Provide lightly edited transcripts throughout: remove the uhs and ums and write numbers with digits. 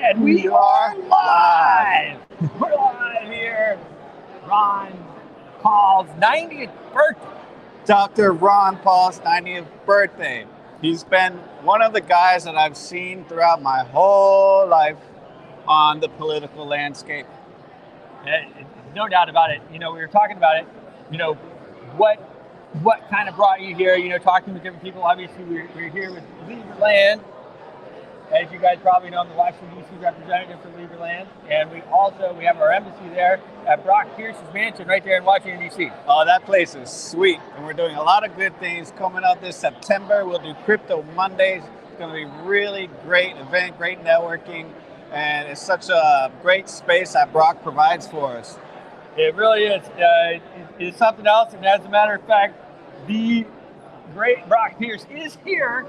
And we are live! We're live here. Ron Paul's 90th birthday. Dr. Ron Paul's 90th birthday. He's been one of the guys that I've seen throughout my whole life on the political landscape. No doubt about it. You know, we were talking about it. You know, what kind of brought you here? You know, talking with different people. Obviously, we're here with Liberland. As you guys probably know, I'm the Washington, D.C. representative for Liberland. And we have our embassy there at Brock Pierce's mansion right there in Washington, D.C. Oh, that place is sweet. And we're doing a lot of good things coming up this September. We'll do Crypto Mondays. It's going to be a really great event, great networking. And it's such a great space that Brock provides for us. It really is. It's something else. And as a matter of fact, the great Brock Pierce is here.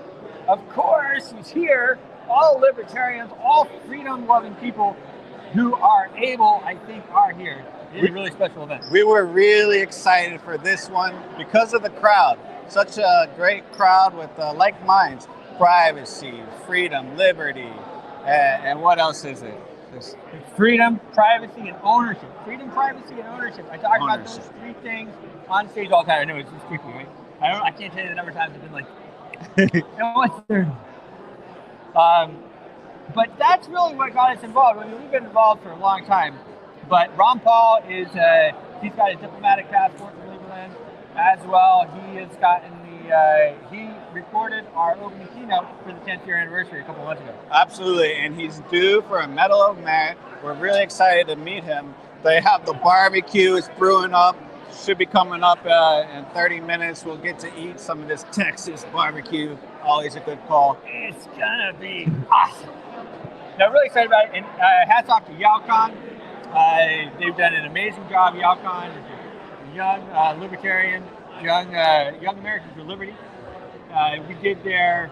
Of course, he's here. All libertarians, all freedom-loving people who are able, I think, are here. It's a really special event. We were really excited for this one because of the crowd. Such a great crowd with like minds. Privacy, freedom, liberty, and what else is it? It's freedom, privacy, and ownership. Freedom, privacy, and ownership. I talk about those three things on stage all the time. I know it's just creepy, right? I can't tell you the number of times I've been like, what's there? But that's really what got us involved. I mean, we've been involved for a long time. But Ron Paul he's got a diplomatic passport from Liberland as well. He has gotten he recorded our opening keynote for the 10th year anniversary a couple months ago. Absolutely, and he's due for a Medal of Merit. We're really excited to meet him. They have the barbecue, it's brewing up. Should be coming up in 30 minutes. We'll get to eat some of this Texas barbecue. Always a good call. It's gonna be awesome. Now, I'm really excited about it. And hats off to Yalcon. They've done an amazing job. Yalcon is a young libertarian, young Americans for Liberty. We did their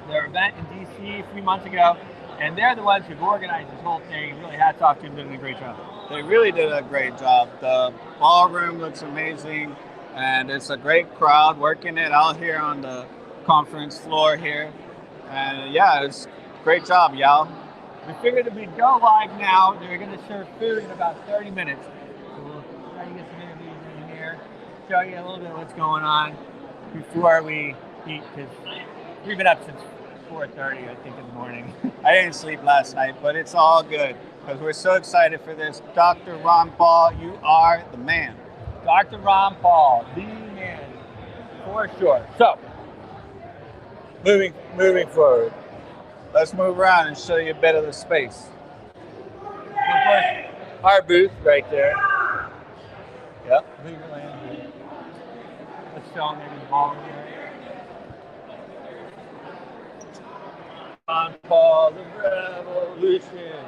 event in D.C. a few months ago, and they're the ones who've organized this whole thing. Really, hats off to them, doing a great job. They really did a great job. The ballroom looks amazing, and it's a great crowd working it out here on the conference floor here. And yeah, it's a great job, y'all. We figured that we'd go live now. They're going to serve food in about 30 minutes. So we'll try to get some interviews in here, show you a little bit of what's going on before we eat, because we've been up since 4:30, I think, in the morning. I didn't sleep last night, but it's all good because we're so excited for this. Dr. Ron Paul, you are the man. Dr. Ron Paul, the man, for sure. So, moving forward. Let's move around and show you a bit of the space. Our booth right there. Yep. Liberland. Let's show them maybe the ballroom here. Ron Paul, the revolution.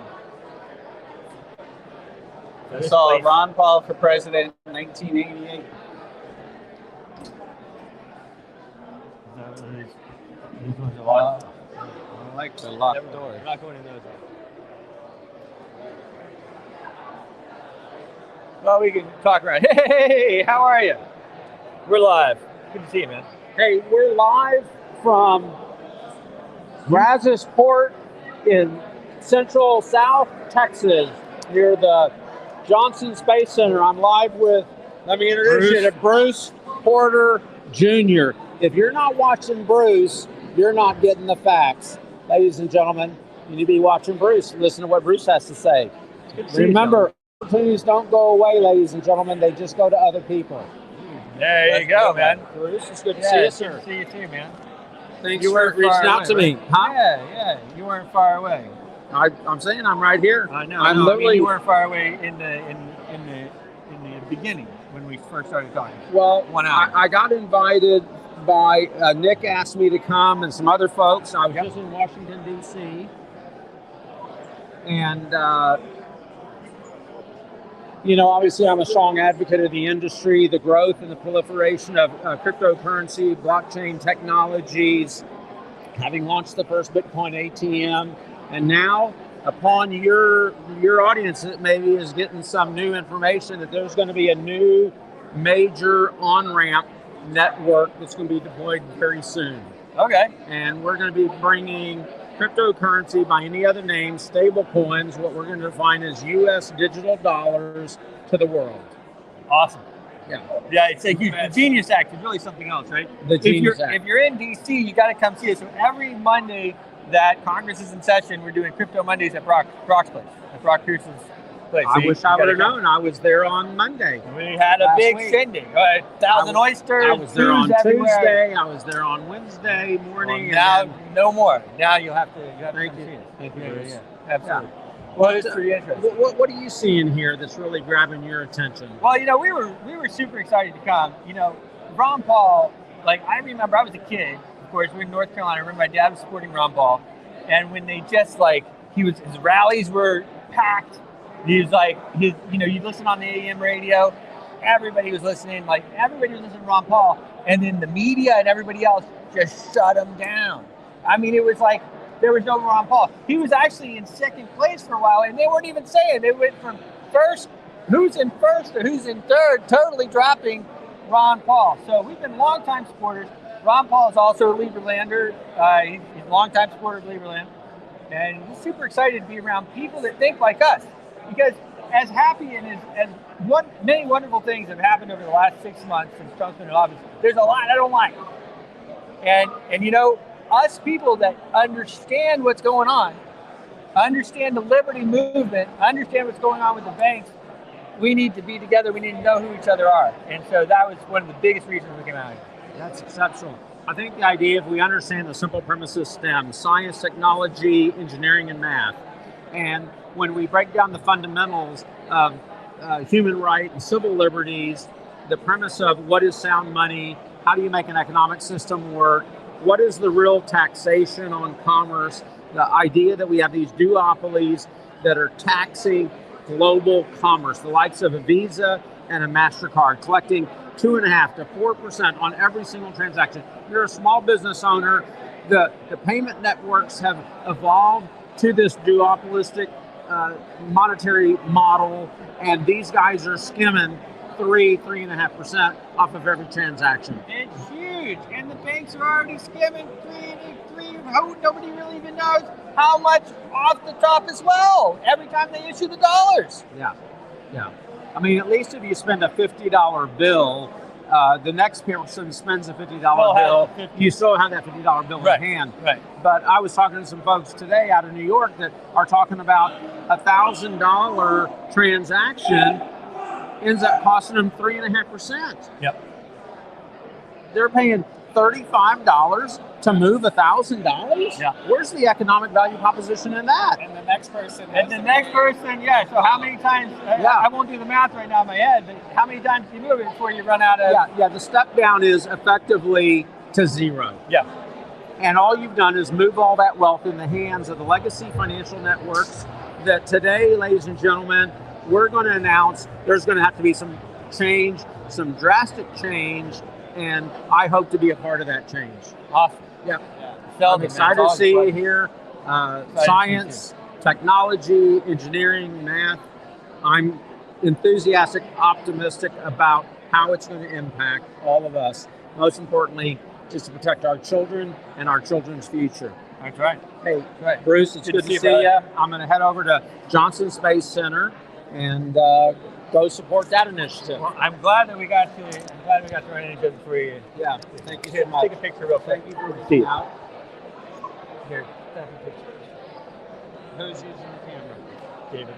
I saw Ron Paul for president in 1988. These ones are locked. I like the locked doors. I'm not going in those. Well, we can talk around. Hey, how are you? We're live. Good to see you, man. Hey, we're live from Brazos Port in Central South Texas, near the Johnson Space Center. I'm live with, let me introduce you to Bruce Porter Jr. If you're not watching Bruce, you're not getting the facts. Ladies and gentlemen, you need to be watching Bruce. Listen to what Bruce has to say. Remember, opportunities don't go away, ladies and gentlemen. They just go to other people. There you go, man. Bruce, it's good to see you, sir. Good to see you too, man. Thanks for reaching out to me. Huh? Yeah. You weren't far away. I'm saying I'm right here. I know. I'm literally. I mean, you weren't far away in the beginning when we first started talking. Well, 1 hour. I got invited by Nick asked me to come and some other folks. I was just in Washington D.C. and obviously I'm a strong advocate of the industry, the growth and the proliferation of cryptocurrency, blockchain technologies, having launched the first Bitcoin ATM, and now upon your audience that maybe is getting some new information that there's going to be a new major on-ramp network that's going to be deployed very soon. Okay. And we're going to be bringing cryptocurrency by any other name, stable coins, what we're going to define as U.S. digital dollars to the world. Awesome. Yeah. Yeah, it's a huge. The Genius Act is really something else, right? The Genius Act. If you're in DC, you got to come see us. So every Monday that Congress is in session, we're doing Crypto Mondays at Brock's place, at Brock Pierce's place. I wish I would have known. I was there on Monday. We had a big shindig. 1,000 oysters. I was there on everywhere. Tuesday. I was there on Wednesday morning. Well, now, no more. Now you'll have to. Thank you. Thank you. Yeah. Absolutely. Well, it's pretty interesting. What are you seeing here that's really grabbing your attention? Well, we were super excited to come. Ron Paul, I remember I was a kid. Of course, we were in North Carolina. I remember my dad was supporting Ron Paul. And when they just his rallies were packed. He was you'd listen on the AM radio. Everybody was listening. Everybody was listening to Ron Paul. And then the media and everybody else just shut him down. I mean, it was there was no Ron Paul. He was actually in second place for a while, and they weren't even saying. They went from first, who's in first to who's in third, totally dropping Ron Paul. So we've been longtime supporters. Ron Paul is also a Liberlander. He's a longtime supporter of Liberland. And he's super excited to be around people that think like us. Because as happy and as many wonderful things have happened over the last 6 months since Trump's been in office, there's a lot I don't like. And us people that understand what's going on, understand the liberty movement, understand what's going on with the banks, we need to be together. We need to know who each other are. And so that was one of the biggest reasons we came out here. That's exceptional. I think the idea, if we understand the simple premises STEM, science, technology, engineering, and math, and when we break down the fundamentals of human right and civil liberties, the premise of what is sound money, how do you make an economic system work, what is the real taxation on commerce, the idea that we have these duopolies that are taxing global commerce, the likes of a Visa and a MasterCard, collecting 2.5% to 4% on every single transaction. You're a small business owner. The payment networks have evolved to this duopolistic monetary model, and these guys are skimming 3.5% off of every transaction. It's huge, and the banks are already skimming 3. Nobody really even knows how much off the top as well every time they issue the dollars. Yeah. I mean, at least if you spend a $50 bill, the next person spends a $50 bill, you still have that $50 bill in hand. Right. But I was talking to some folks today out of New York that are talking about a $1,000 transaction ends up costing them 3.5%. Yep. They're paying $35 to move $1,000. Yeah. Where's the economic value proposition in that? And the next person. Yeah. So how many times? I won't do the math right now in my head, but how many times do you move it before you run out of? Yeah. The step down is effectively to zero. Yeah. And all you've done is move all that wealth in the hands of the legacy financial networks that today, ladies and gentlemen, we're going to announce there's going to have to be some change, some drastic change, and I hope to be a part of that change. Awesome. Yeah. I'm excited to see you here. Science, technology, engineering, math. I'm enthusiastic, optimistic about how it's going to impact all of us. Most importantly, is to protect our children and our children's future. That's right. Hey, Bruce, it's good to see you. I'm going to head over to Johnson Space Center and go support that initiative. Well, I'm glad we got to run into each other for you. Yeah, thank you so much. Take a picture real quick. Thank you for reaching out. Here, snap a picture. Who's using the camera? David.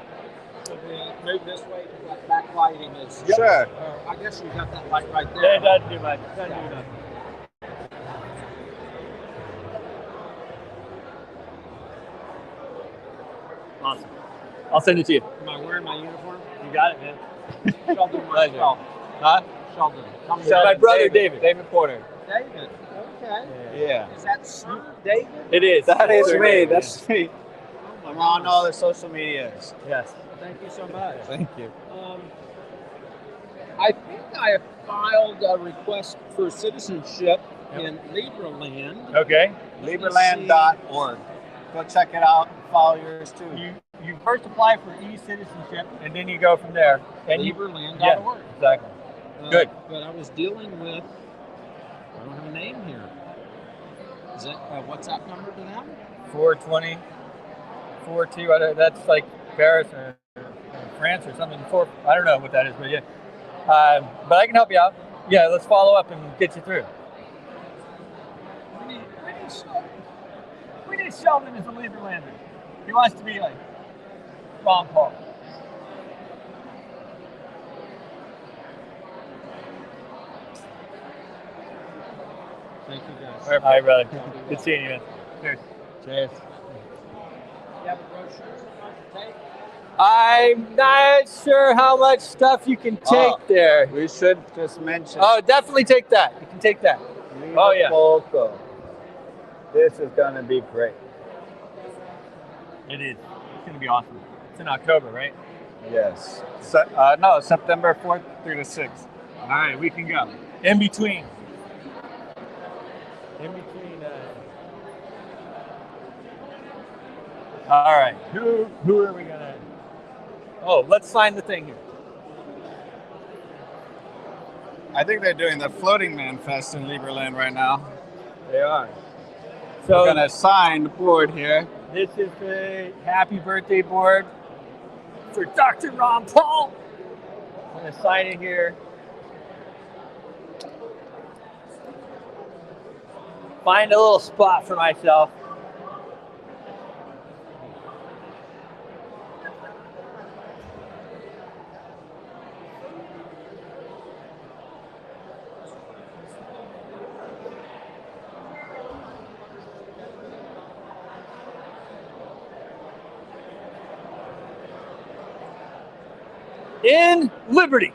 So we move this way to that backlighting is. Sure. I guess you got that light right there. It doesn't do much. Doesn't do nothing. Awesome. I'll send it to you. Am I wearing my uniform? You got it, man. Sheldon Pleasure. myself. Huh? Sheldon. My brother David. David Porter. David. Okay. Yeah. Is that Snoop David? It is. That is Porter me. David. That's me. Oh I'm on all the social medias. Yes. Thank you so much. Thank you. I think I have filed a request for citizenship in Liberland. Okay. Liberland.org. Go check it out. Follow yours too. You first apply for e-citizenship, and then you go from there. And Liberland.org. Yeah, exactly. Good. But I was dealing with, I don't have a name here. Is that a WhatsApp number to them? 4:20, 4:2. That's like Paris or France or something. I don't know what that is, but yeah. But I can help you out. Yeah, let's follow up and get you through. We need Sheldon as a Liberlander. He wants to be like Ron Paul. Thank you, guys. All right, brother. Good seeing you, man. Cheers. Cheers. I'm not sure how much stuff you can take there. We should just mention. Oh, definitely take that. You can take that. Oh, yeah. Poco. This is going to be great. It is. It's going to be awesome. It's in October, right? Yes. No, September 4th through the 6th. All right, we can go. In between. All right. Who are we going to... Oh, let's sign the thing here. I think they're doing the Floating Man Fest in Liberland right now. They are. So we're going to sign the board here. This is the happy birthday board for Dr. Ron Paul. I'm going to sign it here. Find a little spot for myself. In Liberty.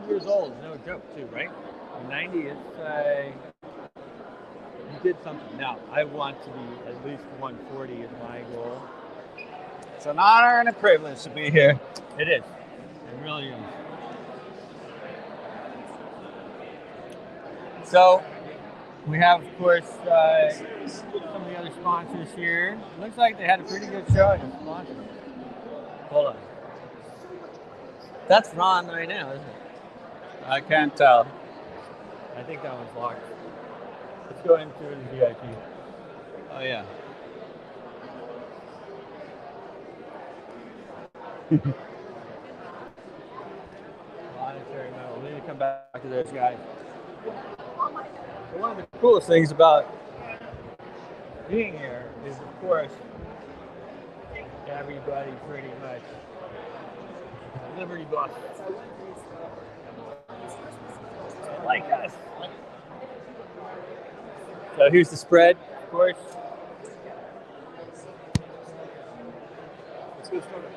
Years old is no joke too, right? 90 is you did something. Now I want to be at least 140 is my goal. It's an honor and a privilege to be here. It is. It really is. So we have, of course, some of the other sponsors here. It looks like they had a pretty good show of sponsors. Hold on. That's Ron right now, isn't it? I can't tell. I think that one's locked. Let's go into the VIP. Oh, yeah. Monetary medal. We need to come back to those guys. So one of the coolest things about being here is, of course, everybody pretty much Liberty buff. Like us. So here's the spread, of course. Let's get started.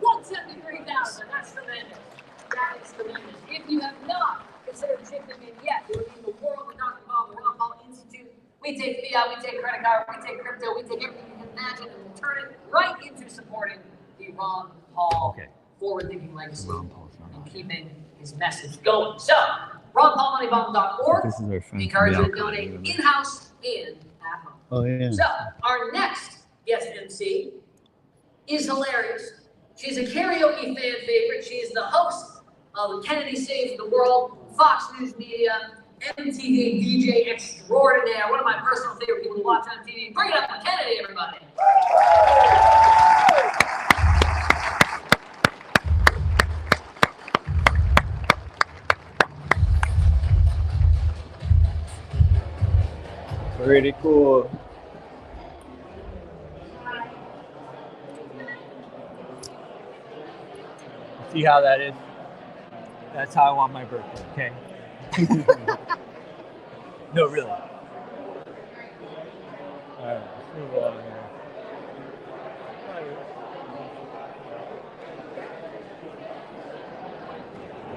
173,000. That's tremendous. That is tremendous. If you have not considered chipping in yet, you would need the world of Dr. Paul, the Ron Paul Institute. We take fiat, we take credit card, we take crypto, we take everything you can imagine and we turn it right into supporting the Ron Paul forward-thinking legacy and keeping his message going. So, RonPaulMoneyBomb.org. Encourage you to donate in-house and at home. Oh, yeah. So, our next guest MC is hilarious. She's a karaoke fan favorite. She is the host of Kennedy Saves the World, Fox News Media, MTV DJ extraordinaire. One of my personal favorite people to watch on TV. Bring it up for Kennedy, everybody. Pretty cool. See how that is? That's how I want my birthday, okay? No, really. All right, let's move along here.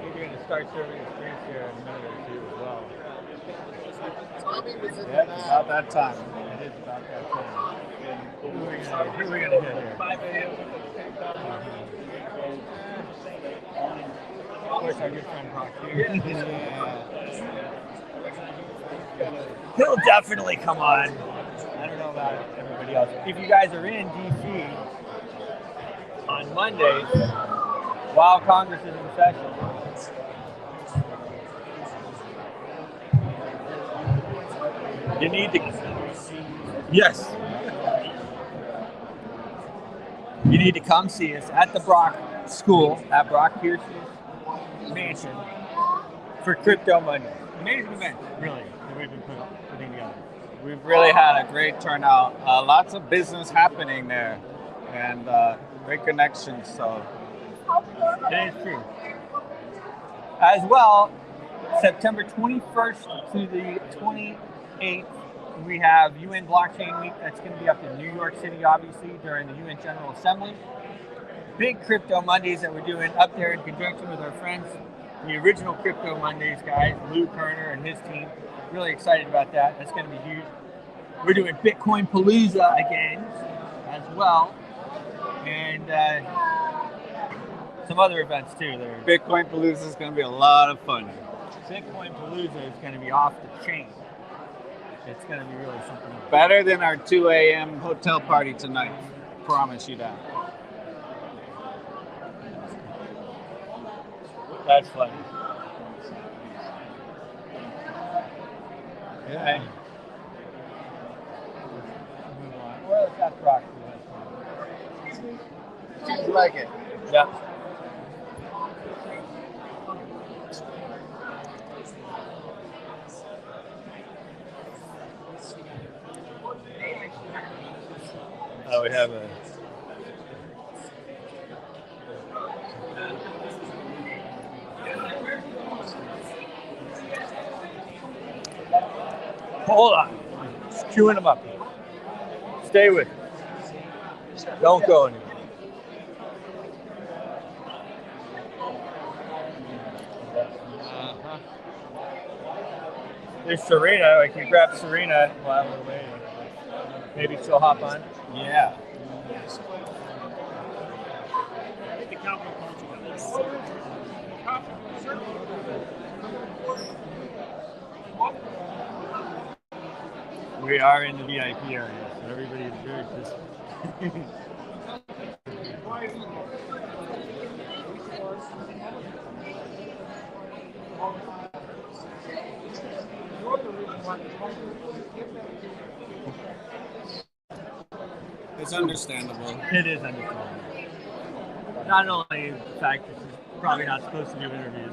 We're going to start serving the drinks here in a minute or two as well. Yeah, it's about that time. It is about that time. Who are we going to hit here? 5 a.m. Of course, our good friend Brock here. He'll definitely come on. I don't know about everybody else. If you guys are in DC on Mondays, while Congress is in session, you need to. Yes. You need to come see us at the Brock School, at Brock Pierce's mansion for Crypto Monday. Amazing event, really, that we've been putting together. We've really had a great turnout. Lots of business happening there, and great connections. So it is true. As well, September 21st to the 28th, we have UN Blockchain Week. That's going to be up in New York City, obviously, during the UN General Assembly. Big Crypto Mondays that we're doing up there in conjunction with our friends, the original Crypto Mondays guys, Lou Kerner and his team. Really excited about that. That's going to be huge. We're doing Bitcoin Palooza again as well. And some other events too. Bitcoin Palooza is going to be a lot of fun. Bitcoin Palooza is going to be off the chain. It's going to be really something else. Better than our 2 a.m. hotel party tonight. Promise you that. That's funny. Yeah. Well, that's Brock. Seems like it. Yeah. We have a hold on. Just queuing them up. Stay with me. Don't go anywhere. There's Serena. I can grab Serena while we're waiting. Maybe she'll hop on. Yeah. We are in the VIP area, so everybody is very distant. It's understandable. It is understandable. Not only the fact that she's probably not supposed to do interviews.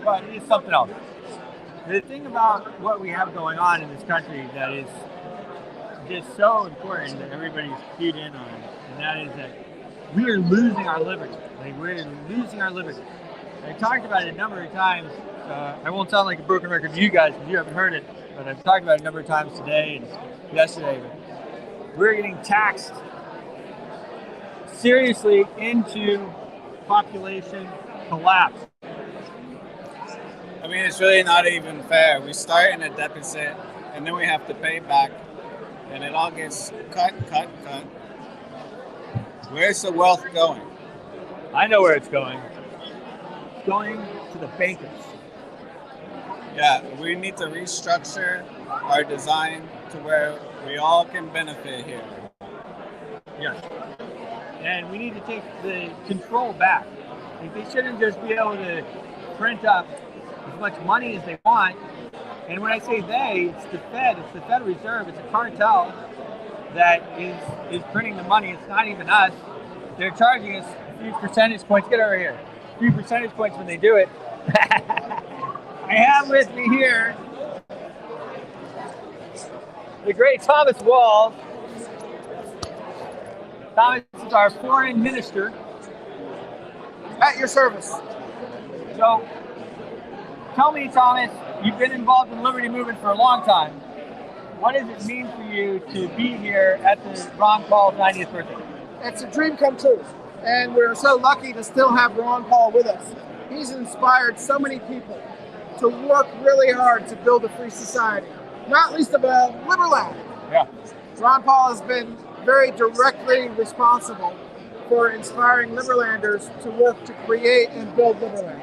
But it's something else. The thing about what we have going on in this country that is just so important that everybody's keyed in on, and that is that we are losing our liberty. Like, we're losing our liberty. I talked about it a number of times. I won't sound like a broken record to you guys because you haven't heard it, but I've talked about it a number of times today and yesterday. But we're getting taxed seriously into population collapse. I mean, it's really not even fair. We start in a deficit, and then we have to pay back, and it all gets cut. Where's the wealth going? I know where it's going. It's going to the bankers. Yeah, we need to restructure our design to where we all can benefit here. Yes. And we need to take the control back. Like, they shouldn't just be able to print up as much money as they want. And when I say they, it's the Fed, it's the Federal Reserve, it's a cartel that is printing the money. It's not even us. They're charging us a few percentage points. Get over here. A few percentage points when they do it. I have with me here the great Thomas Wall. Thomas is our foreign minister. At your service. So, tell me, Thomas, you've been involved in the Liberty Movement for a long time. What does it mean for you to be here at the Ron Paul's 90th birthday? It's a dream come true. And we're so lucky to still have Ron Paul with us. He's inspired so many people to work really hard to build a free society, not least of Liberland. Yeah. Ron Paul has been very directly responsible for inspiring Liberlanders to work to create and build Liberland.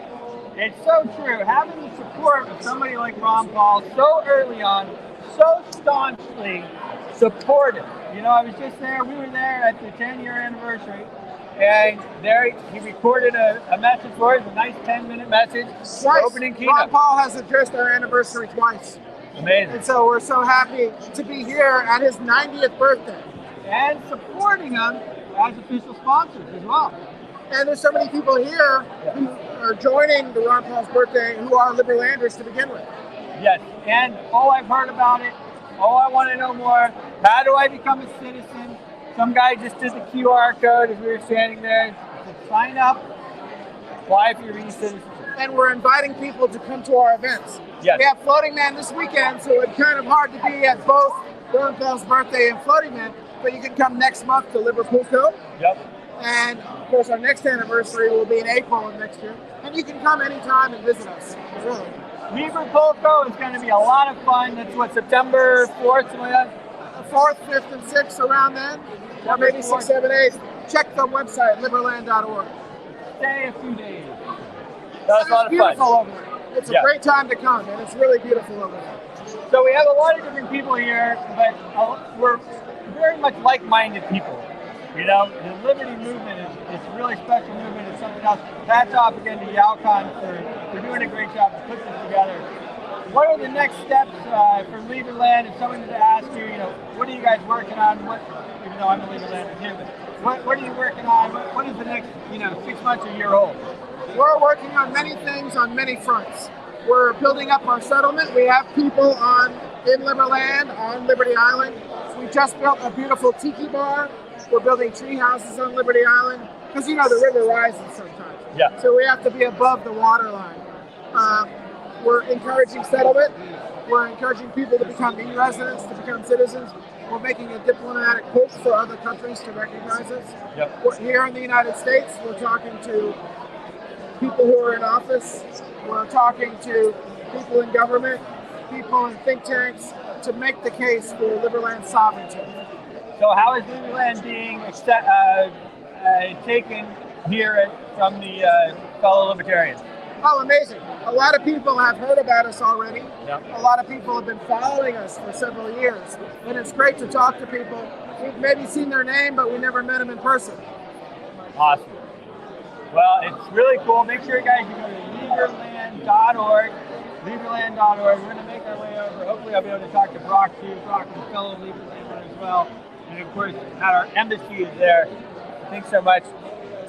It's so true. Having the support of somebody like Ron Paul so early on, so staunchly supportive. You know, I was just there. We were there at the 10-year anniversary, and there he recorded a message for us, a nice 10-minute message. Twice. Opening keynote. Ron Paul has addressed our anniversary twice. Amazing. And so we're so happy to be here at his 90th birthday. And supporting him as official sponsors as well. And there's so many people here who are joining the Ron Paul's birthday who are Liberlanders to begin with. Yes, and I've heard about it. I want to know more. How do I become a citizen? Some guy just did the QR code as we were standing there. So sign up, apply for your e-citizenship. And we're inviting people to come to our events. Yes. We have Floating Man this weekend, so it's kind of hard to be at both Ron Paul's birthday and Floating Man, but you can come next month to Liverpool. Yep. And of course, our next anniversary will be in April of next year. And you can come anytime and visit us, really. Liverpool is going to be a lot of fun. That's what, September 4th, something like that? 4th, 5th, and 6th around then, or maybe 6th, 7th, 8th. Check the website, liberland.org. Stay a few days. That's a lot of fun. It's beautiful over there. It's a great time to come, and it's really beautiful over there. So we have a lot of different people here, but we're very much like-minded people. You know, the Liberty movement is a really special movement. It's something else. Hats off again to Yalcon for doing a great job to put this together. What are the next steps for Liberland? If someone to ask you, you know, what are you guys working on? Even though I'm a Liberlander too, but what are you working on? What is the next, 6 months or year old? We're working on many things on many fronts. We're building up our settlement. We have people in Liberland, on Liberty Island. We just built a beautiful tiki bar. We're building tree houses on Liberty Island because, the river rises sometimes. Yeah. So we have to be above the water line. We're encouraging settlement. We're encouraging people to become e-residents, to become citizens. We're making a diplomatic push for other countries to recognize us. Yep. We're here in the United States, we're talking to people who are in office. We're talking to people in government, people in think tanks to make the case for Liberland sovereignty. So how is Liberland being taken here from the fellow libertarians? Oh, amazing. A lot of people have heard about us already. Yep. A lot of people have been following us for several years. And it's great to talk to people. We've maybe seen their name, but we never met them in person. Awesome. Well, it's really cool. Make sure, guys, you go to liberland.org. Liberland.org. We're going to make our way over. Hopefully, I'll be able to talk to Brock, too. Brock is a fellow Liberlander as well. And, of course, our embassy is there. Thanks so much.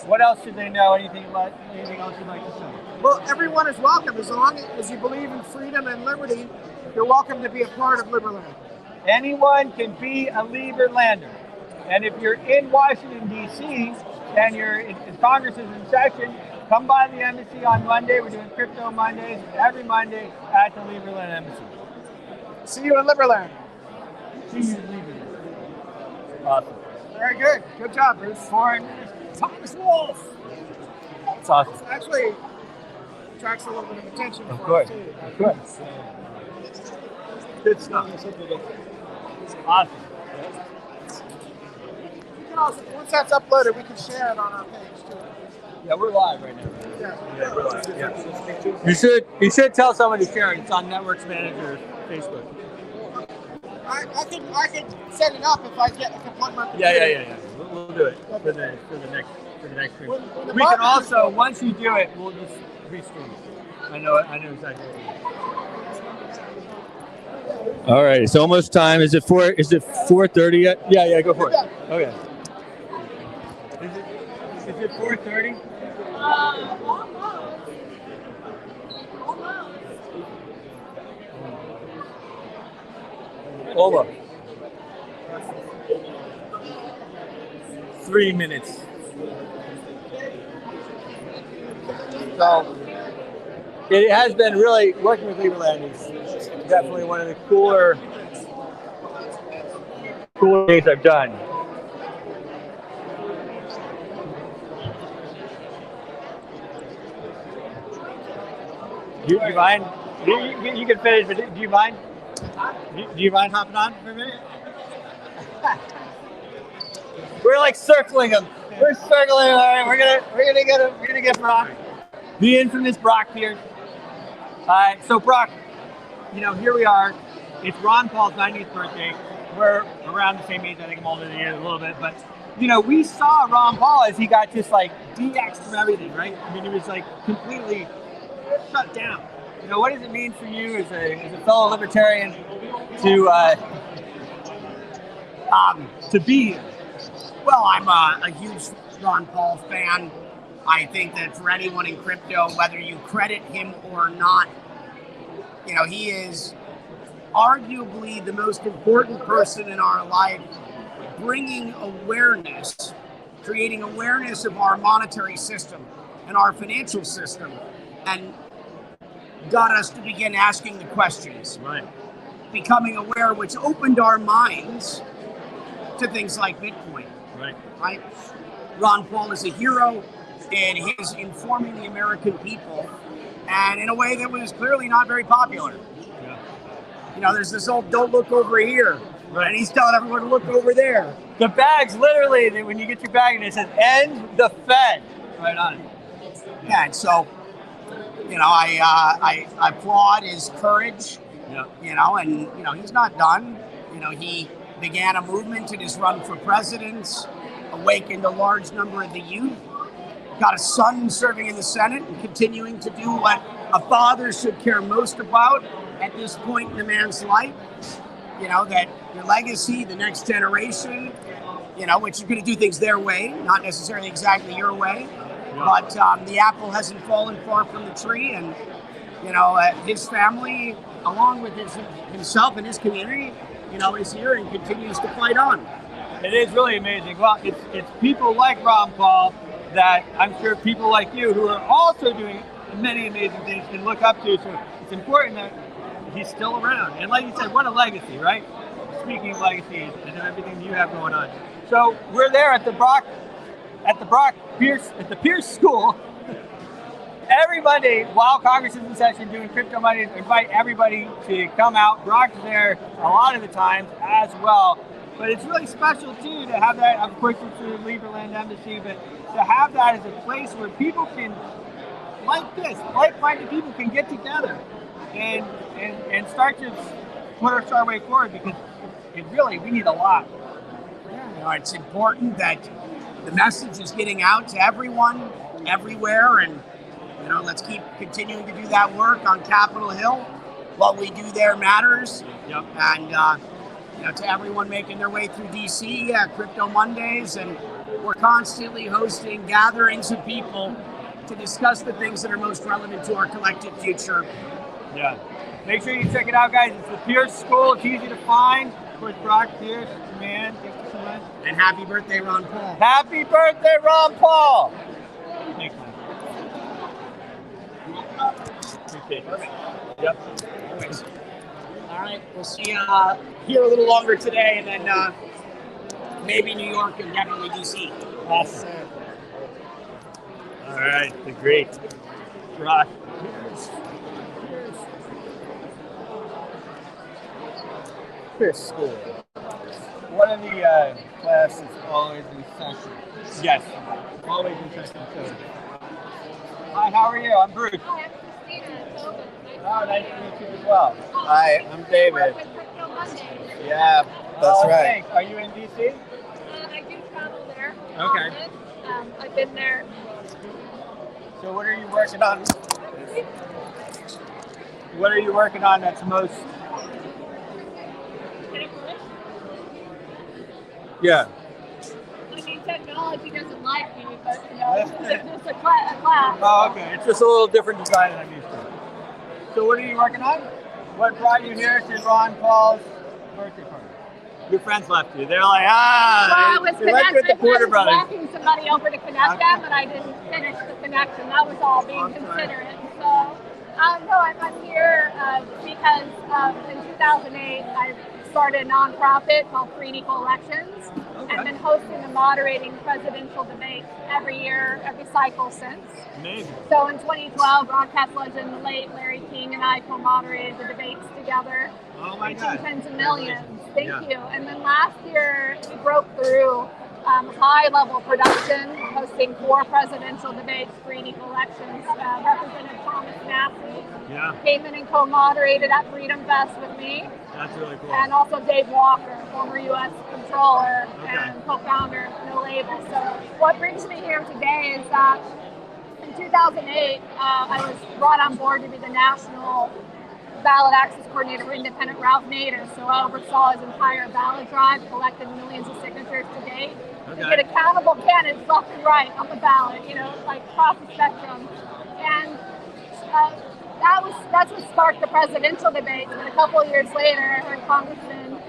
What else should they know? Anything else you'd like to say? Well, everyone is welcome. As long as you believe in freedom and liberty, you're welcome to be a part of Liberland. Anyone can be a Liberlander. And if you're in Washington, D.C., and Congress is in session, come by the embassy on Monday. We're doing Crypto Mondays every Monday at the Liberland Embassy. See you in Liberland. See you in Liberland. Awesome. Very good. Good job, Bruce. Foreign Minister Thomas Wolf. That's awesome. Actually, attracts a little bit of attention. Of for course. us, too. Of course. Good stuff. Awesome. Once that's uploaded, we can share it on our page too. Yeah, we're live right now. Yeah, we're live. Yeah. You should tell someone to share it. It's on Networks Manager Facebook. I can set it up if I plug my computer. Yeah. We'll do it for the next stream. When the We can barbecue also, once you do it, we'll just restream it. I know exactly what you mean. All right, it's almost time. Is it 4:30 yet? Yeah, go for it. Okay. Is it 4:30? Almost. 3 minutes. So it has been really working with Liberland is definitely one of the cooler things I've done. Do you mind? You can finish, but do you mind? Do you mind hopping on for a minute? We're like circling him. We're circling him. All right, we're gonna get him. We're gonna get Brock, the infamous Brock Pierce. So Brock, here we are. It's Ron Paul's 90th birthday. We're around the same age. I think I'm older than you a little bit, but we saw Ron Paul as he got just like de-axed from everything, right? I mean, he was like completely shut down. What does it mean for you as a fellow libertarian to be here? Well, I'm a huge Ron Paul fan. I think that for anyone in crypto, whether you credit him or not, he is arguably the most important person in our life, bringing awareness, creating awareness of our monetary system and our financial system, and got us to begin asking the questions. Right. Becoming aware, which opened our minds to things like Bitcoin. Right? Ron Paul is a hero in his informing the American people, and in a way that was clearly not very popular. Yeah. There's this old "don't look over here," right? And he's telling everyone to look over there. The bag's literally, when you get your bag and it says "End the Fed" right on it. Yeah, and so I applaud his courage. Yeah. And he's not done. He began a movement in his run for president, awakened a large number of the youth, got a son serving in the Senate and continuing to do what a father should care most about at this point in a man's life. That your legacy, the next generation, which is going to do things their way, not necessarily exactly your way. Yeah. But the apple hasn't fallen far from the tree, and his family, along with himself and his community, is here and continues to fight on. It is really amazing. Well, it's people like Ron Paul that I'm sure people like you who are also doing many amazing things can look up to. So it's important that he's still around. And like you said, what a legacy, right? Speaking of legacies and everything you have going on. So we're there at the Pierce School. Every Monday, while Congress is in session doing Crypto Mondays, invite everybody to come out. Brock's there a lot of the times as well. But it's really special, too, to have that. Of course, it's the Liberland Embassy, but to have that as a place where people can, like-minded people can get together and start to put our way forward, because we need a lot. Yeah, it's important that the message is getting out to everyone, everywhere, and let's keep continuing to do that work on Capitol Hill. What we do there matters. Yep. And to everyone making their way through DC, Crypto Mondays, and we're constantly hosting gatherings of people to discuss the things that are most relevant to our collective future. Yeah. Make sure you check it out, guys. It's the Pierce School. It's easy to find. Of course, Brock Pierce, man. Thank you so much. And happy birthday, Ron Paul. Happy birthday, Ron Paul. Thanks, man. Appreciate it. Yep. Anyways. All right. We'll see you here a little longer today, and then maybe New York and definitely DC. Awesome. All right. The great Brock. Pierce School. One of the classes always in session. Yes, always in session. So. Hi, how are you? I'm Bruce. Hi, I'm Christina. Oh, nice to meet you as well. Hi, I'm David. With Crypto Mondays. Yeah, that's right. Thanks. Are you in DC? I do travel there. Okay. I've been there. So what are you working on? What are you working on that's most... Yeah. I mean, technology doesn't like me, but it's a class. Oh, okay. It's just a little different design than I'm used to. So what are you working on? What brought you here to Ron Paul's birthday party? Your friends left you. They're like, Well, I was they left you with the Porter Brothers. walking somebody over to connect them, and I didn't finish the connection. That was all being considerate. So, no, I'm here because in 2008, I started a nonprofit called Free and Equal Elections, and been hosting and moderating presidential debates every year, every cycle since. Amazing. So in 2012, broadcast legend, the late Larry King, and I co-moderated the debates together, Oh my reaching God. tens of millions. thank you. And then last year, we broke through high-level production, hosting 4 presidential debates, 3 equal elections. Representative Thomas Massey came in and co-moderated at Freedom Fest with me. That's really cool. And also Dave Walker, former U.S. Controller and co-founder of No Label. So what brings me here today is that in 2008, I was brought on board to be the national ballot access coordinator for independent Ralph Nader. So I oversaw his entire ballot drive, collected millions of signatures to date to get accountable candidates left and right on the ballot, like across the spectrum. And that's what sparked the presidential debates. And a couple of years later, I heard Congressman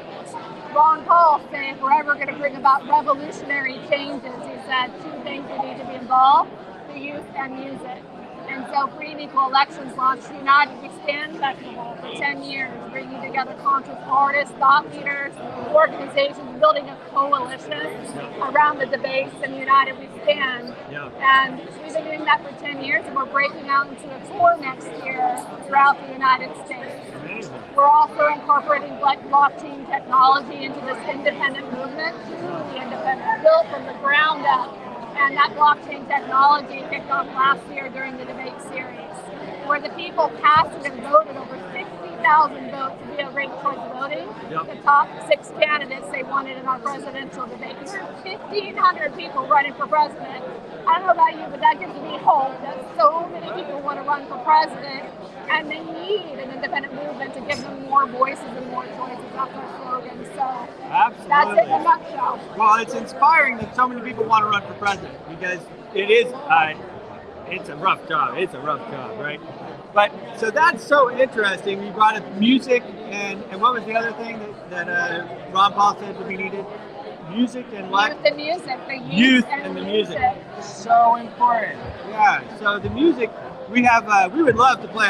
Ron Paul say, if we're ever going to bring about revolutionary changes, he said 2 things we need to be involved: the youth and music. And so Free and Equal Elections launched the United We Stand Festival for 10 years, bringing together conscious artists, thought leaders, organizations, building a coalition around the debates and United We Stand. And we've been doing that for 10 years, and we're breaking out into a tour next year throughout the United States. We're also incorporating blockchain technology into this independent movement, truly independent, built from the ground up. And that blockchain technology kicked off last year during the debate series, where the people casted and voted over 60,000 votes via ranked choice voting. The top 6 candidates they wanted in our presidential debate. There were 1,500 people running for president. I don't know about you, but that gives me hope that so many people want to run for president, and they need an independent movement to give them more voices and more choices. That's our slogan. So that's it in a nutshell. Well, it's inspiring that so many people want to run for president, because it is, it's a rough job. It's a rough job, right? But so that's so interesting. You brought up music, and what was the other thing that Ron Paul said would be needed? Music and what? Youth and music. The youth and the music. So important. Yeah. So the music, we would love to play.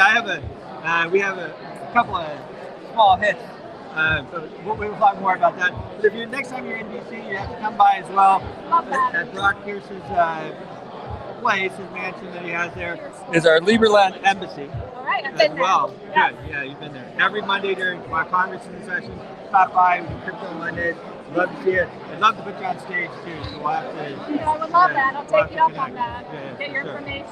We have a couple of small hits. But we'll talk more about that. But if next time you're in DC, you have to come by as well. At Brock Pierce's place, his mansion that he has there, is our Liberland embassy. All right, I've been there. Good. Yeah, you've been there. Every Monday during our Congress in session, stop by. We do Crypto Mondays. Love to see it. I'd love to put you on stage too, so we'll have to. I would love that. I'll take you up on that. Get your information.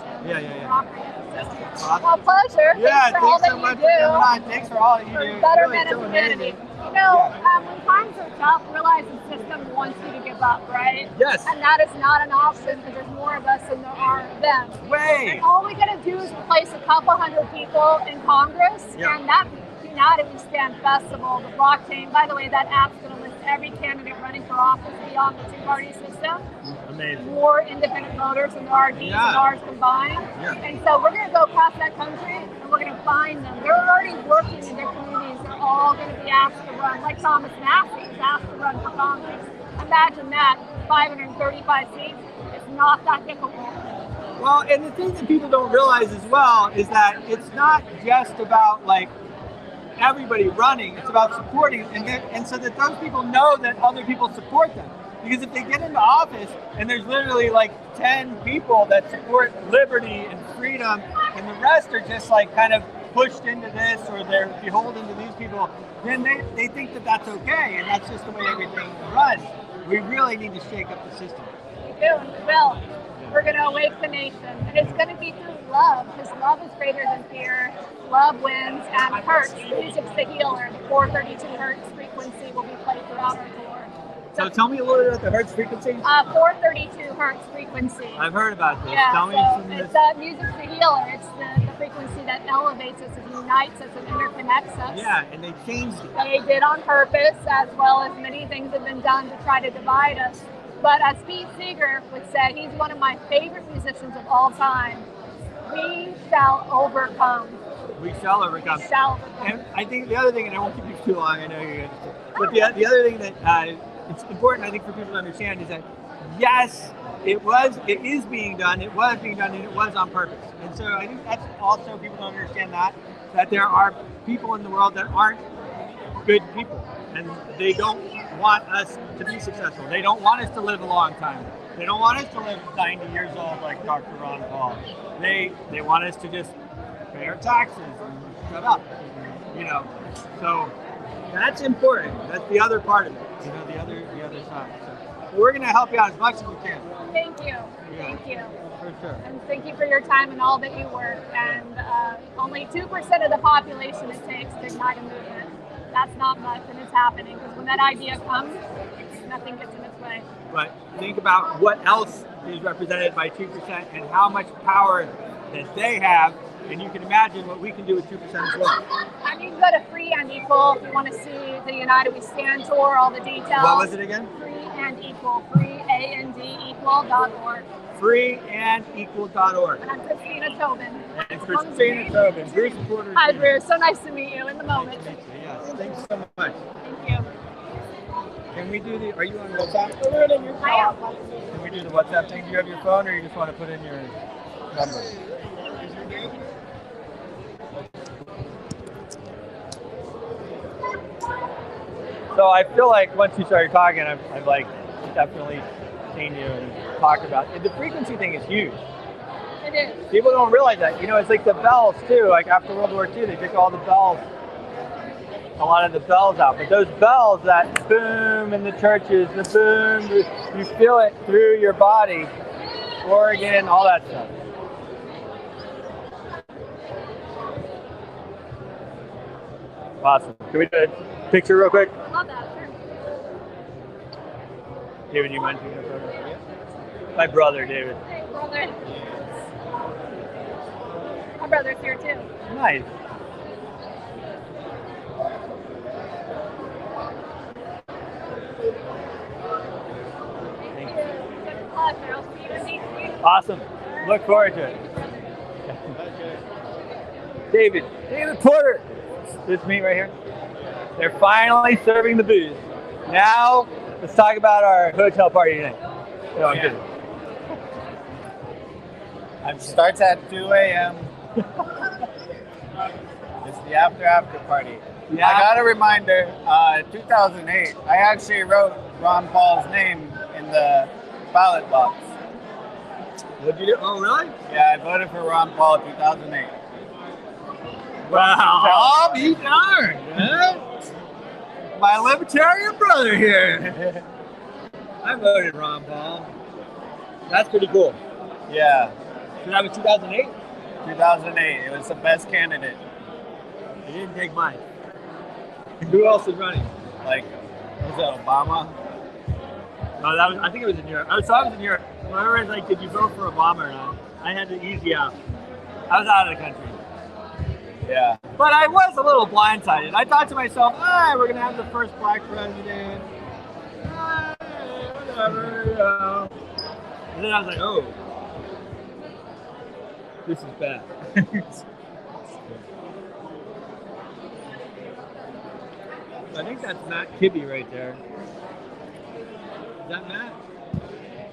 Awesome. Well, pleasure. Yeah, thanks for all thanks that so much you do. for coming on. Thanks for all that you do. Betterment Really, of humanity. When times are tough, realize the system wants you to give up, right? Yes. And that is not an option, because there's more of us than there are of them. And all we got to do is replace a couple hundred people in Congress, and that United We Stand Festival, the blockchain. By the way, that app's going to list every candidate running for office beyond the 2-party system. Amazing. More independent voters than there are Ds and Rs combined. And so we're going to go across that country, and we're going to find them. They're already working in their communities. They're all going to be asked to run, like Thomas Massey is asked to run for Congress. Imagine that, 535 seats. It's not that difficult. Well, and the thing that people don't realize as well is that it's not just about everybody running, it's about supporting, and so that those people know that other people support them. Because if they get into office and there's literally 10 people that support liberty and freedom, and the rest are just kind of pushed into this, or they're beholden to these people, then they think that that's okay, and that's just the way everything runs. We really need to shake up the system. We do, and we will. We're going to awake the nation, and it's going to be through love, because love is greater than fear. Love wins, and hertz, music's the healer. The 432 hertz frequency will be played throughout our tour. So tell me a little bit about the hertz frequency. 432 hertz frequency. I've heard about this. Yeah, tell me some it's music's the healer. It's the frequency that elevates us and unites us and interconnects us. Yeah, and they changed it. They did on purpose, as well as many things have been done to try to divide us. But as Pete Seeger would say, he's one of my favorite musicians of all time. We shall overcome. We shall overcome. We shall overcome. And I think the other thing, and I won't keep you too long, I know you're going to, but the other thing that it's important, I think, for people to understand is that, yes, it is being done, it was being done, and it was on purpose. And so I think that's also, people don't understand that there are people in the world that aren't good people, and they don't want us to be successful. They don't want us to live a long time. They don't want us to live 90 years old like Dr. Ron Paul. They want us to just pay our taxes and shut up, So That's important. That's the other part of it. You know, the other side. So we're gonna help you out as much as we can. Thank you. Yeah. Thank you. For sure. And thank you for your time and all that you work. And only 2% of the population it takes to ignite a movement. That's not much, and it's happening. Because when that idea comes, nothing gets in its way. But think about what else is represented by 2% and how much power that they have, and you can imagine what we can do with 2% as well. And you can go to Free and Equal if you want to see the United We Stand tour, all the details. What was it again? Free and Equal, freeandequal.org. freeandequal.org. And I'm Christina Tobin. And Christina Tobin, Bruce Porter. Hi, Bruce. So nice to meet you in the moment. Yes, thanks so much. Thank you. Can we do the, are you on WhatsApp? I am. Can we do the WhatsApp thing? Do you have your phone or you just want to put in your number? So I feel like once you started talking, I've like definitely seen you and talked about it. The frequency thing is huge. It is. People don't realize that. You know, it's like the bells too. Like after World War II, they took all the bells, a lot of the bells out. But those bells, that boom in the churches, the boom, you feel it through your body, Oregon, all that stuff. Awesome. Can we do a picture real quick? I love that. Sure. David, you mind taking a photo? Yeah. My brother, David. Hey, brother. My brother's here too. Nice. Thank you. It's been a pleasure. I'll see you in DC. Awesome. Look forward to it. David Porter. This meat right here. They're finally serving the booze. Now, let's talk about our hotel party tonight. No, I'm kidding. It starts at 2 a.m. It's the after party. Yeah. I got a reminder, 2008, I actually wrote Ron Paul's name in the ballot box. What'd you do? Oh, really? Yeah, I voted for Ron Paul in 2008. Wow. I'll be darned. Huh? My libertarian brother here. I voted Ron Paul. That's pretty cool. Yeah. So that was 2008? 2008. It was the best candidate. He didn't take mine. Who else was running? Like, was it Obama? No, that was. I think it was in Europe. I was in Europe. Whoever was like, did you vote for Obama or not? I had to easy out. I was out of the country. Yeah. But I was a little blindsided. I thought to myself, we're going to have the first black president. Whatever, you know. And then I was like, oh, this is bad. I think that's Matt Kibby right there. Is that Matt?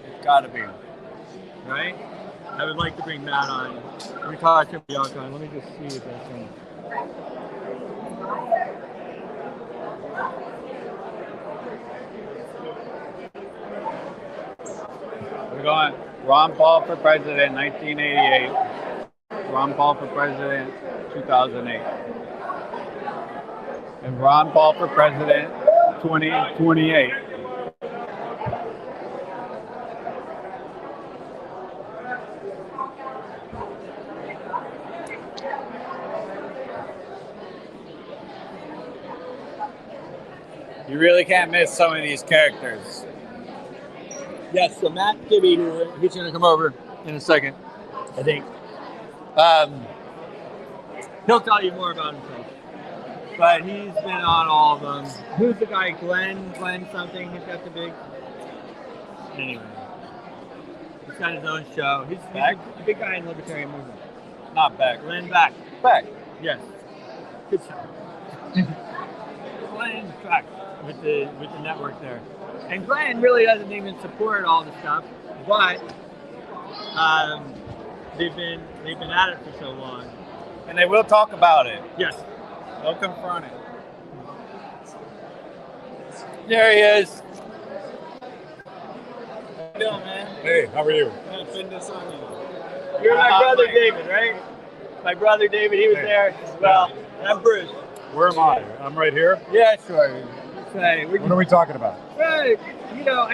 It's gotta be. Right? I would like to bring Matt on. Let me talk to Kibby on. Let me just see if that's him. We're going Ron Paul for president 1988. Ron Paul for president 2008. And Ron Paul for president 2028. You really can't miss some of these characters. Yes, so Matt Kibby, who's going to come over in a second, I think. He'll tell you more about himself. But he's been on all of them. Who's the guy? Glenn something? He's got the big... Anyway. He's got his own show. He's a big guy in the libertarian movement. Not Beck. Glenn Beck. Beck. Yes. Good show. Glenn's back with the network there. And Glenn really doesn't even support all the stuff, but they've been at it for so long. And they will talk about it. Yes. They'll confront it. There he is. How you doing, man? Hey, how are you? I'm gonna pin this on you. You're my brother David, right? My brother David, he was there as well. And I'm Bruce. Where am I? I'm right here. Yeah, sure. What are we talking about? Well, you know,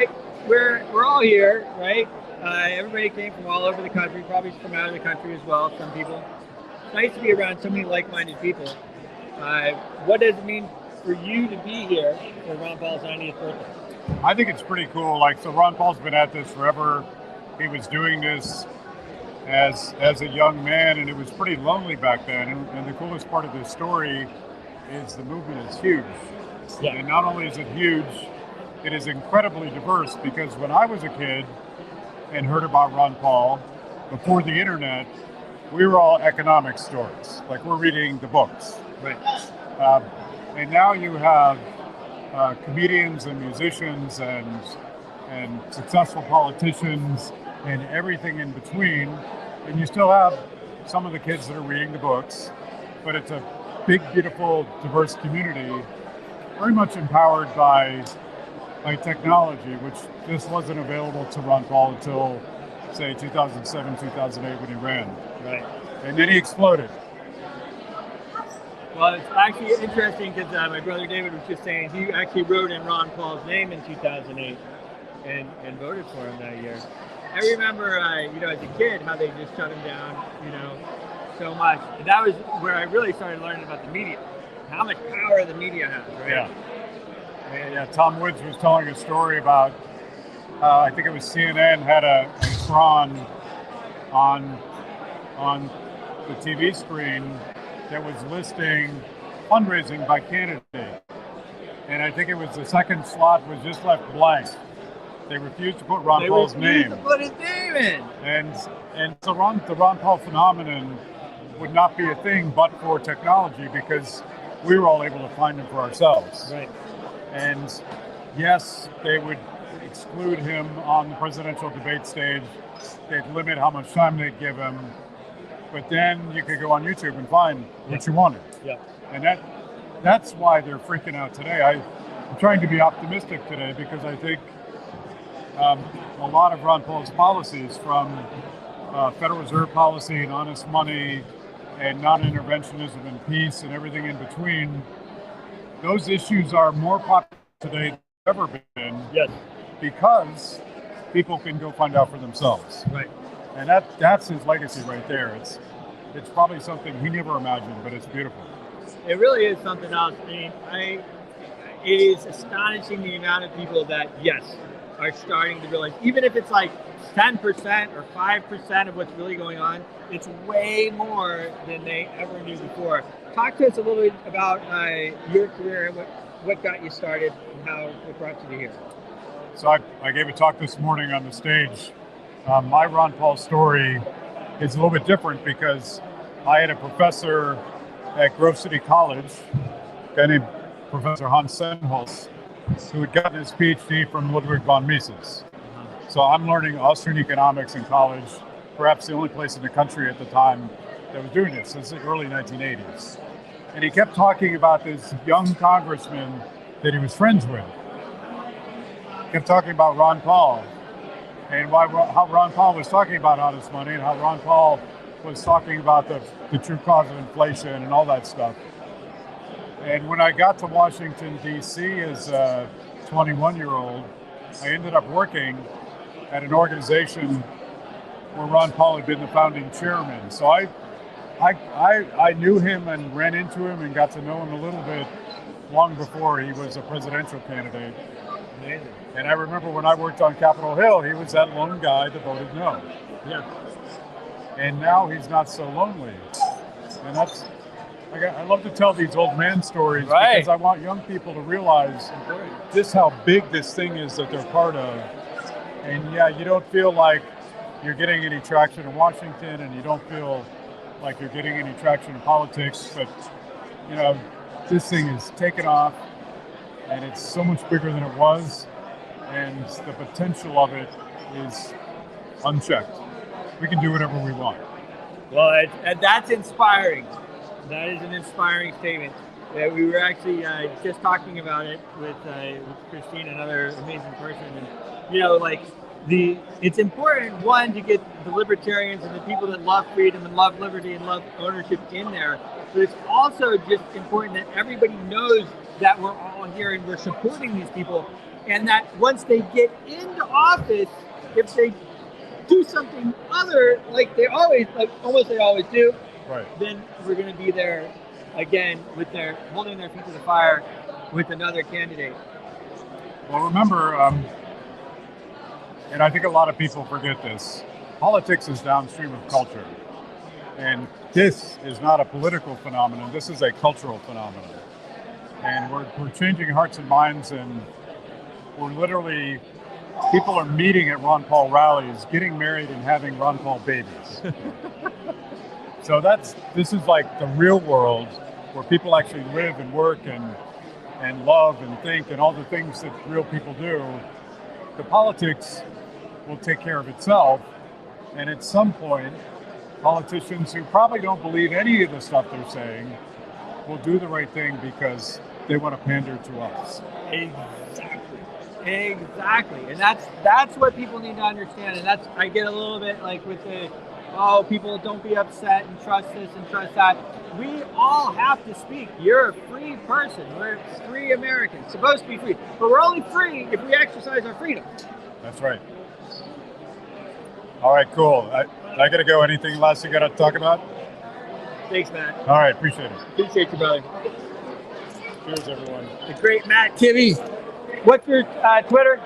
we're all here, right? Everybody came from all over the country, probably from out of the country as well. Some people. It's nice to be around so many like-minded people. What does it mean for you to be here for Ron Paul's 90th birthday? I think it's pretty cool. Like, so Ron Paul's been at this forever. He was doing this as a young man, and it was pretty lonely back then. And the coolest part of this story is the movement is huge. Yeah. And not only is it huge, it is incredibly diverse, because when I was a kid and heard about Ron Paul, before the internet, we were all economic stories. Like, we're reading the books. Right. And now you have comedians and musicians and successful politicians and everything in between. And you still have some of the kids that are reading the books, but it's a big, beautiful, diverse community, very much empowered by technology, which just wasn't available to Ron Paul until, say, 2007, 2008 when he ran. Right. And then he exploded. Well, it's actually interesting because my brother David was just saying he actually wrote in Ron Paul's name in 2008 and voted for him that year. I remember, you know, as a kid, how they just shut him down, you know, so much. And that was where I really started learning about the media, how much power the media has, right? Yeah. Yeah, Tom Woods was telling a story about, I think it was CNN had a Tron on the TV screen that was listing fundraising by candidate. And I think it was the second slot was just left blank. They refused to put Ron Paul's name. To put his name in. And so the Ron Paul phenomenon would not be a thing but for technology, because we were all able to find him for ourselves. Right. And yes, they would exclude him on the presidential debate stage. They'd limit how much time they'd give him. But then you could go on YouTube and find what you wanted. Yeah. And that's why they're freaking out today. I'm trying to be optimistic today, because I think a lot of Ron Paul's policies, from Federal Reserve policy and honest money and non-interventionism and peace and everything in between, those issues are more popular today than they've ever been. Yes. Because people can go find out for themselves. Right. And that's his legacy right there. It's probably something he never imagined, but it's beautiful. It really is something else. I mean, it is astonishing the amount of people that, yes, are starting to realize, even if it's like 10% or 5% of what's really going on, it's way more than they ever knew before. Talk to us a little bit about your career and what got you started and what brought you to here. So I gave a talk this morning on the stage. My Ron Paul story is a little bit different, because I had a professor at Grove City College, a guy named Professor Hans Senholz, who had gotten his PhD from Ludwig von Mises. So I'm learning Austrian economics in college, perhaps the only place in the country at the time that was doing this, since the early 1980s. And he kept talking about this young congressman that he was friends with. He kept talking about Ron Paul, and how Ron Paul was talking about honest money, and how Ron Paul was talking about the true cause of inflation and all that stuff. And when I got to Washington, D.C. as a 21-year-old, I ended up working at an organization where Ron Paul had been the founding chairman. So I knew him and ran into him and got to know him a little bit long before he was a presidential candidate. Amazing. And I remember when I worked on Capitol Hill, he was that lone guy that voted no. Yeah. And now he's not so lonely. And I love to tell these old man stories, right, because I want young people to realize just how big this thing is that they're part of. And yeah, you don't feel like you're getting any traction in Washington, and you don't feel like you're getting any traction in politics, but you know, this thing is taken off, and it's so much bigger than it was, and the potential of it is unchecked. We can do whatever we want. Well, that's inspiring. That is an inspiring statement. We were actually just talking about it with Christine, another amazing person, and you know, like it's important, one, to get the libertarians and the people that love freedom and love liberty and love ownership in there. But it's also just important that everybody knows that we're all here and we're supporting these people, and that once they get into office, if they do something other, like they always do, Right. then we're going to be there again with their holding their feet to the fire with another candidate. Well, remember, and I think a lot of people forget this, politics is downstream of culture. And this is not a political phenomenon, this is a cultural phenomenon. And we're changing hearts and minds, and we're literally, people are meeting at Ron Paul rallies, getting married and having Ron Paul babies. So this is like the real world where people actually live and work and love and think and all the things that real people do. The politics will take care of itself. And at some point, politicians who probably don't believe any of the stuff they're saying will do the right thing because they want to pander to us. Exactly. And that's what people need to understand. And that's, I get a little bit like with the, oh, people don't be upset and trust this and trust that. We all have to speak. You're a free person. We're free Americans, supposed to be free. But we're only free if we exercise our freedom. That's right. All right, cool. I got to go. Anything else you got to talk about? Thanks, Matt. All right, appreciate it. Appreciate you, brother. Cheers, everyone. The great Matt Kibby. What's your Twitter?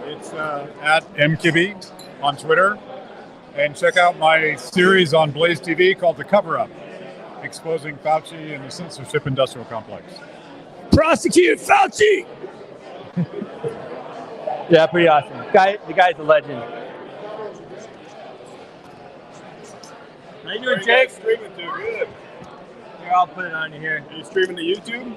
It's at mkibby on Twitter. And check out my series on Blaze TV called The Cover-Up, exposing Fauci and the censorship industrial complex. Prosecute Fauci! Yeah, pretty awesome. The guy's a legend. How you doing, Jake? Streaming too good. Here, I'll put it on you here. Are you streaming to YouTube?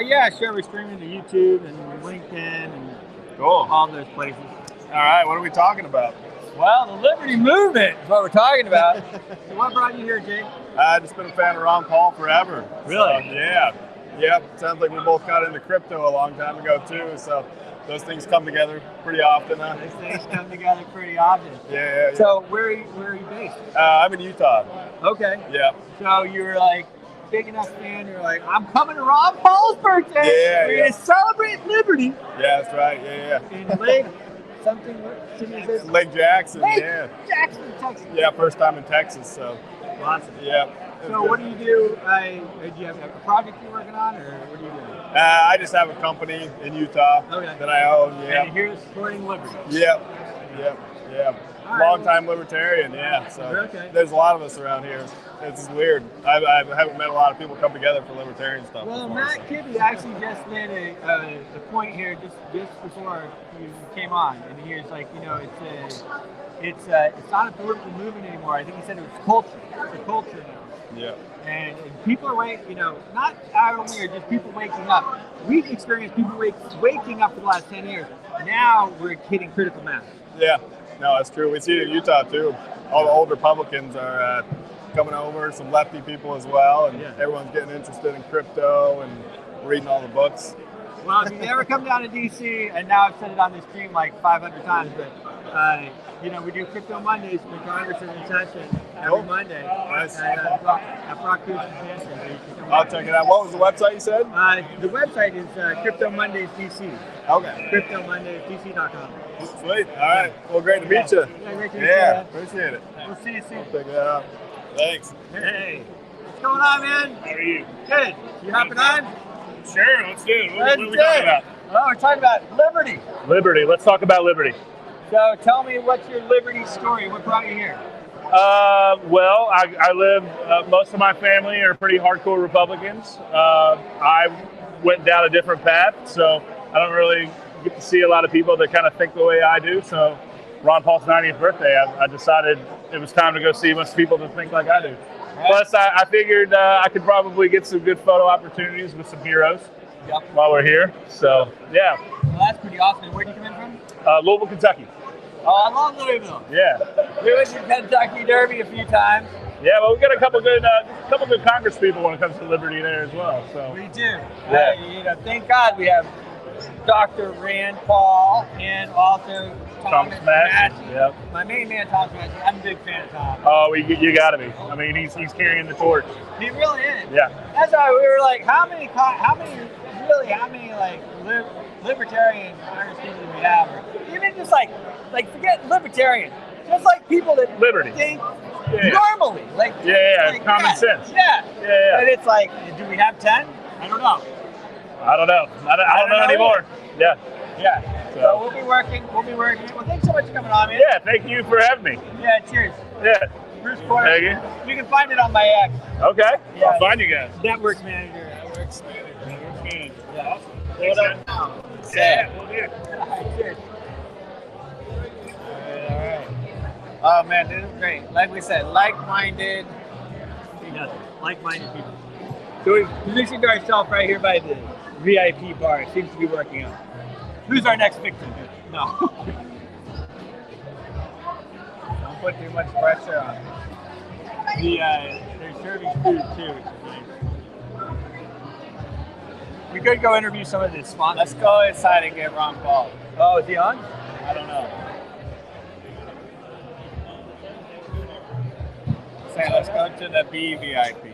Yeah, sure. We're streaming to YouTube and LinkedIn and Cool. all those places. All right, what are we talking about? Well, the Liberty Movement is what we're talking about. So what brought you here, Jake? I've just been a fan of Ron Paul forever. Really? So, yeah. Yep. Sounds like we both got into crypto a long time ago too. So those things come together pretty often. Those things come together pretty often. Yeah. So where are you based? I'm in Utah. Okay. Yeah. So you were like big enough fan. You're like, I'm coming to Ron Paul's birthday. Yeah, We're yeah. gonna celebrate liberty. Yeah, that's right. Yeah. In Lake something. Lake Jackson. Lake Yeah. Jackson, Texas. Yeah, first time in Texas. So. Awesome. Yeah. So what do you do? Do you have a project you're working on, or what do you do? I just have a company in Utah that I own. Yeah. And you're supporting liberty. Yep. All Long right. time libertarian, yeah. So Okay. there's a lot of us around here. It's weird. I haven't met a lot of people come together for libertarian stuff. Well, before, Matt Kibby actually just made a point here just before you came on, and he was like, it's not a political movement anymore. I think he said it was culture. It's a culture now. Yeah. And people are not only are just people waking up. We've experienced people waking up for the last 10 years. Now we're hitting critical mass. Yeah. No, that's true. We see it in Utah too. All the old Republicans are coming over, some lefty people as well, and everyone's getting interested in crypto and reading all the books. Well, if you ever come down to DC, and now I've said it on this stream like 500 times, but we do Crypto Mondays for Congress is in session every Monday. Nice. At Brock Cruise Convention. I'll check it out. What was the website you said? The website is Crypto Mondays DC. Okay. CryptoMondaysDC.com. Sweet. All right. Well, great to meet you. Yeah, great to meet you. Yeah, appreciate it. We'll see you soon. Check it out. Thanks. Hey, what's going on, man? How are you? Good. You hopping on? Sure, let's do it. What Let's are we do talking it. about? Well, we're talking about liberty. Liberty. Let's talk about liberty. So tell me, what's your liberty story? What brought you here? Well, I live, most of my family are pretty hardcore Republicans. I went down a different path, so I don't really get to see a lot of people that kind of think the way I do. So Ron Paul's 90th birthday, I decided it was time to go see a bunch of people that think like I do. Right. Plus, I figured I could probably get some good photo opportunities with some heroes while we're here. So, yeah. Well, that's pretty awesome. Where'd you come in from? Louisville, Kentucky. Oh, I love Louisville. Yeah. We went to Kentucky Derby a few times. Yeah, well, we got a couple good Congress people when it comes to liberty there as well. So We do. Yeah. Thank God we have Dr. Rand Paul and also Thomas Massey. Massey. Yep. My main man, Thomas Massey. I'm a big fan of Tom. Oh, you got to be. I mean, he's carrying the torch. He really is. Yeah. That's why we were like, how many like libertarian Congress people do we have? Or even just like forget libertarian, just like people that Liberty. think Yeah. normally, like Yeah, common sense. Yeah. Yeah. And it's like, do we have 10? I don't know. I don't know. I don't know anymore. Yeah. Yeah. So we'll be working. Well, thanks so much for coming on, man. Yeah, thank you for having me. Yeah, cheers. Yeah. Bruce Porter. Thank you. You can find it on my X. Okay. Yeah. I'll find you guys. Network manager. Yeah. Awesome. Hold up now. Yeah, we'll do. All right, cheers. All right. Oh man, this is great. Like we said, like-minded. Like-minded people. So we've positioned ourselves right here by the VIP bar. It seems to be working out. Who's our next victim? No. Don't put too much pressure on. They're serving food too, which is nice. We could go interview some of the sponsors. Let's go inside and get Ron Paul. Oh, is he on? I don't know. Say, let's go to the B VIP.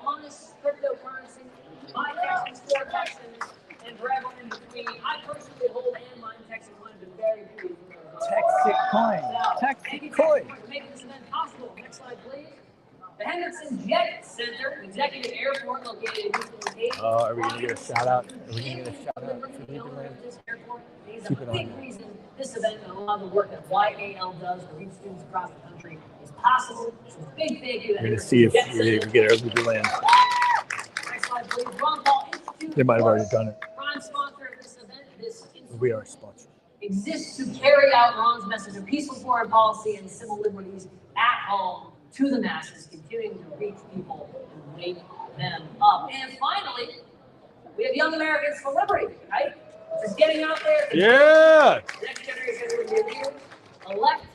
Honest cryptocurrency, buy Texans, for Texans, and forever in between. I personally hold and mine Texas coin to very pleased. Texas coin. Texas coin. Making this event possible. Next slide, please. The Hendrickson Jet Center, executive airport located in Houston, Texas. Oh, are we going to get a shout out? Are we going to get a shout out for Liberland? Keep it on. Big reason this event and a lot of the work that YAL does to reach students across the country is possible. So big thank you. We're going to see if we get our Liberland. Next slide, please. Ron Paul Institute. They might have already done it. Prime sponsor of this event. This We are sponsored. exists to carry out Ron's message of peaceful foreign policy and civil liberties at home to the masses, continuing to reach people and wake them up. And finally, we have Young Americans for Liberty, right? Just getting out there. Yeah. The next generation of liberty, elect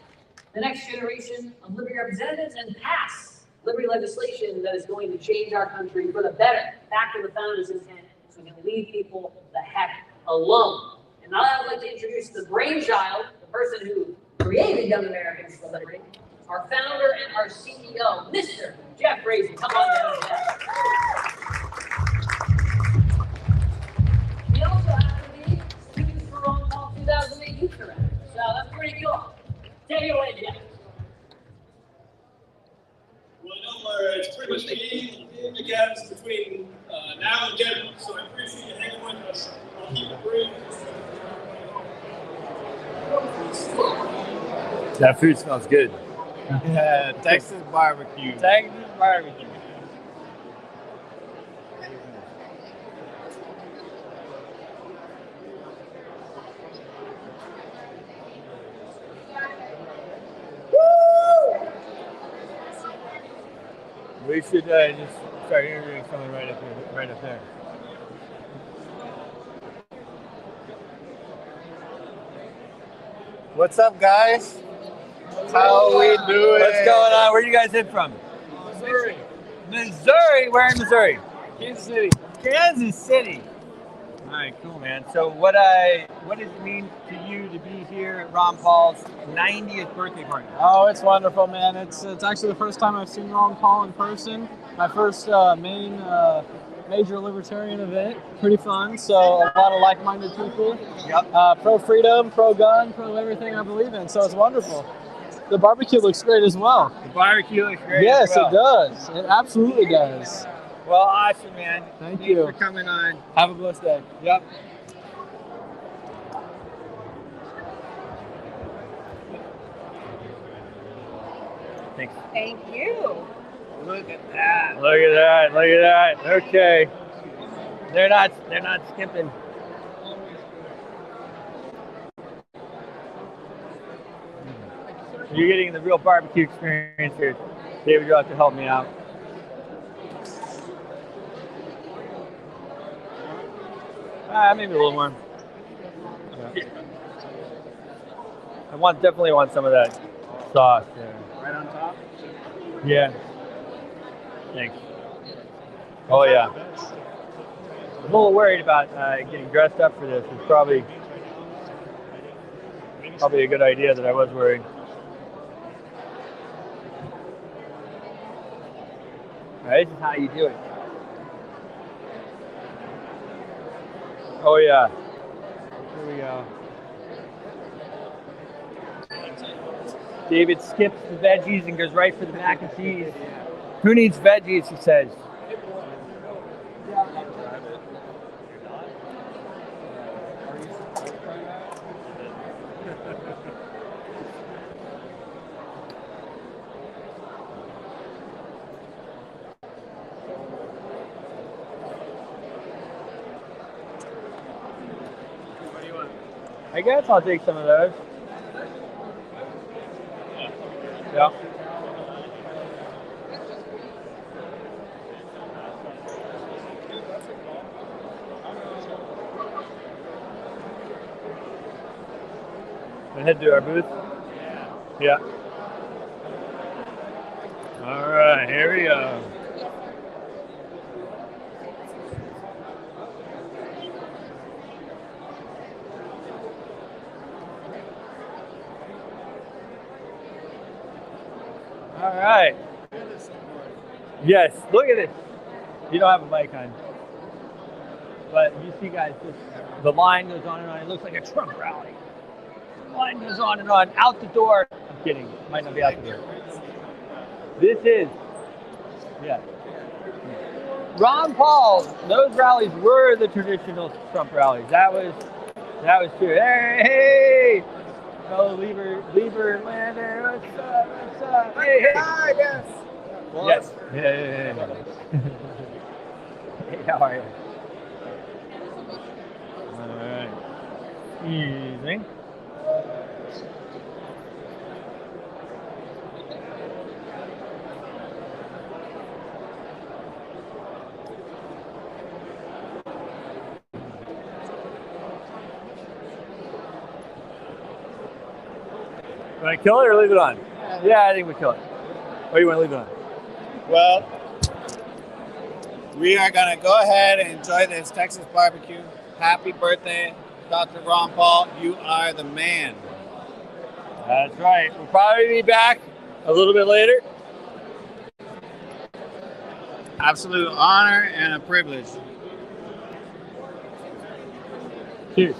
the next generation of liberty representatives and pass liberty legislation that is going to change our country for the better, back to the founders' intent, so we can leave people the heck alone. And now I would like to introduce the brainchild, the person who created Young Americans for Liberty, our founder and our CEO, Mr. Jeff Frazee. Come on down, Jeff. We also happen to be students for Ron Paul 2008 Youth Director. So that's pretty cool. Take it away, Jeff. Well, I know it's pretty much the gaps between now and Denver, so I appreciate you hanging with us. I'll keep it brief. That food smells good. Yeah, Texas barbecue. Texas barbecue. We should just start interviewing someone right up here, right up there. What's up, guys? How we doing? What's going on? Where are you guys in from? Missouri. Missouri. Where in Missouri? Kansas City. Kansas City. All right, cool, man. So what does it mean to you to be here at Ron Paul's 90th birthday party? Oh, it's wonderful, man. It's actually the first time I've seen Ron Paul in person. My first major libertarian event. Pretty fun. So a lot of like-minded people. Yep. Pro freedom, pro gun, pro everything I believe in. So it's wonderful. The barbecue looks great as well. The barbecue looks great. Yes, as well. it does. It absolutely does. Well, awesome, man. Thank Thanks you for coming on. Have a blessed day. Yep. Thanks. Thank you. Look at that. Look at that. Look at that. Okay. They're not skipping. You're getting the real barbecue experience here. David, you'll have to help me out. Maybe a little more. Yeah. Definitely want some of that sauce there. Right on top? Yeah. Thanks. Oh yeah. I'm a little worried about getting dressed up for this. It's probably a good idea that I was worried. All right, this is how you do it. Oh yeah. Here we go. David skips the veggies and goes right for the mac and cheese. Who needs veggies, he says. I guess I'll take some of those. Yeah. Gonna head to our booth. Yeah. All right, here we go. All right. Yes, look at this. You don't have a mic on. But you see, guys, the line goes on and on. It looks like a Trump rally. The line goes on and on. Out the door. I'm kidding. Might not be out the door. This is, yeah. Ron Paul, those rallies were the traditional Trump rallies. That was true. Hey! Oh, Liberlander, what's up? Hey, hey. Hi, yes. Yes. Yeah. Hey, how are you? All right. Evening. You want to kill it or leave it on? Yeah, I think we kill it. Or you want to leave it on? Well, we are going to go ahead and enjoy this Texas barbecue. Happy birthday, Dr. Ron Paul. You are the man. That's right. We'll probably be back a little bit later. Absolute honor and a privilege. Cheers.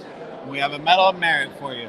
We have a Medal of Merit for you.